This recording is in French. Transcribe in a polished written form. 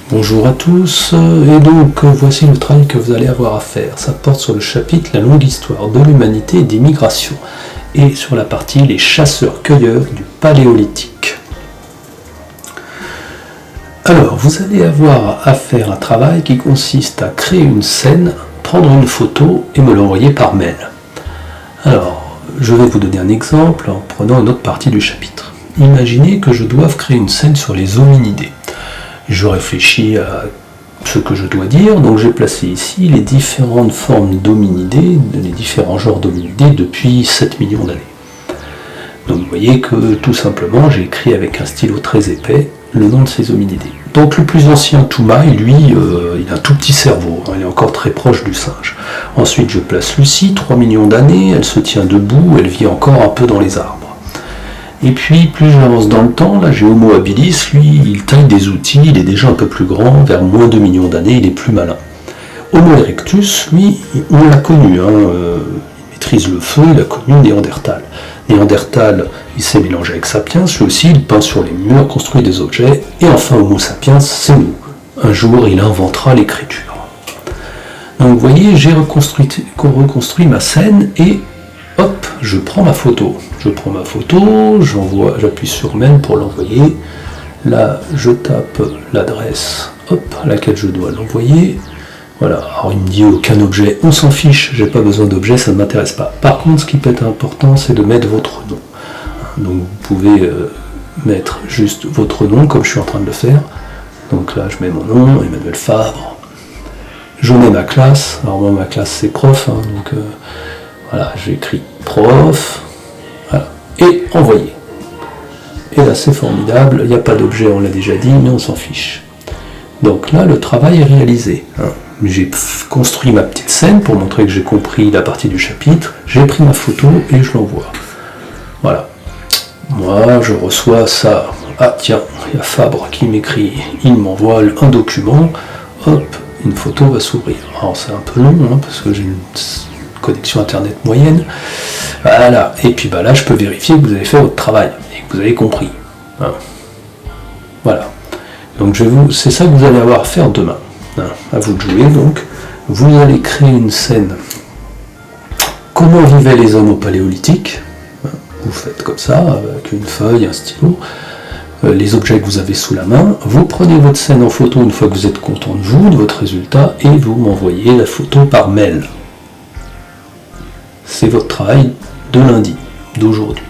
Bonjour à tous, et donc voici le travail que vous allez avoir à faire. Ça porte sur le chapitre La longue histoire de l'humanité et des migrations, et sur la partie Les chasseurs-cueilleurs du Paléolithique. Alors, vous allez avoir à faire un travail qui consiste à créer une scène, prendre une photo et me l'envoyer par mail. Alors, je vais vous donner un exemple en prenant une autre partie du chapitre. Imaginez que je doive créer une scène sur les hominidés. Je réfléchis à ce que je dois dire, donc j'ai placé ici les différentes formes d'hominidés, les différents genres d'hominidés depuis 7 millions d'années. Donc vous voyez que tout simplement j'ai écrit avec un stylo très épais le nom de ces hominidés. Donc le plus ancien Toumaï, lui, il a un tout petit cerveau, il est encore très proche du singe. Ensuite je place Lucie, 3 millions d'années, elle se tient debout, elle vit encore un peu dans les arbres. Et puis, plus j'avance dans le temps, là j'ai Homo habilis, lui, il taille des outils, il est déjà un peu plus grand, vers moins de 2 millions d'années, il est plus malin. Homo erectus, lui, on l'a connu, il maîtrise le feu, il a connu Néandertal. Néandertal, il s'est mélangé avec Sapiens, lui aussi, il peint sur les murs, construit des objets, et enfin Homo sapiens, c'est nous. Un jour, il inventera l'écriture. Donc vous voyez, j'ai reconstruit ma scène, et hop, je prends ma photo. J'appuie sur mail pour l'envoyer. Là, je tape l'adresse à laquelle je dois l'envoyer. Voilà, alors il me dit aucun objet, on s'en fiche, j'ai pas besoin d'objet, ça ne m'intéresse pas. Par contre, ce qui peut être important, c'est de mettre votre nom. Donc vous pouvez mettre juste votre nom, comme je suis en train de le faire. Donc là, je mets mon nom, Emmanuel Fabre. Je mets ma classe, alors moi ma classe c'est prof, donc voilà, j'écris prof, voilà, et envoyer. Et là c'est formidable, il n'y a pas d'objet, on l'a déjà dit, mais on s'en fiche. Donc là le travail est réalisé. J'ai construit ma petite scène pour montrer que j'ai compris la partie du chapitre, j'ai pris ma photo et je l'envoie. Voilà. Moi je reçois ça. Ah tiens, il y a Fabre qui m'écrit, il m'envoie un document, hop, une photo va s'ouvrir. Alors c'est un peu long, parce que j'ai une connexion internet moyenne. Voilà, et puis là je peux vérifier que vous avez fait votre travail et que vous avez compris. Voilà. Donc c'est ça que vous allez avoir à faire demain. À vous de jouer donc. Vous allez créer une scène. Comment vivaient les hommes au Paléolithique. Vous faites comme ça, avec une feuille, un stylo. Les objets que vous avez sous la main. Vous prenez votre scène en photo une fois que vous êtes content de vous, de votre résultat, et vous m'envoyez la photo par mail. C'est votre travail de lundi, d'aujourd'hui.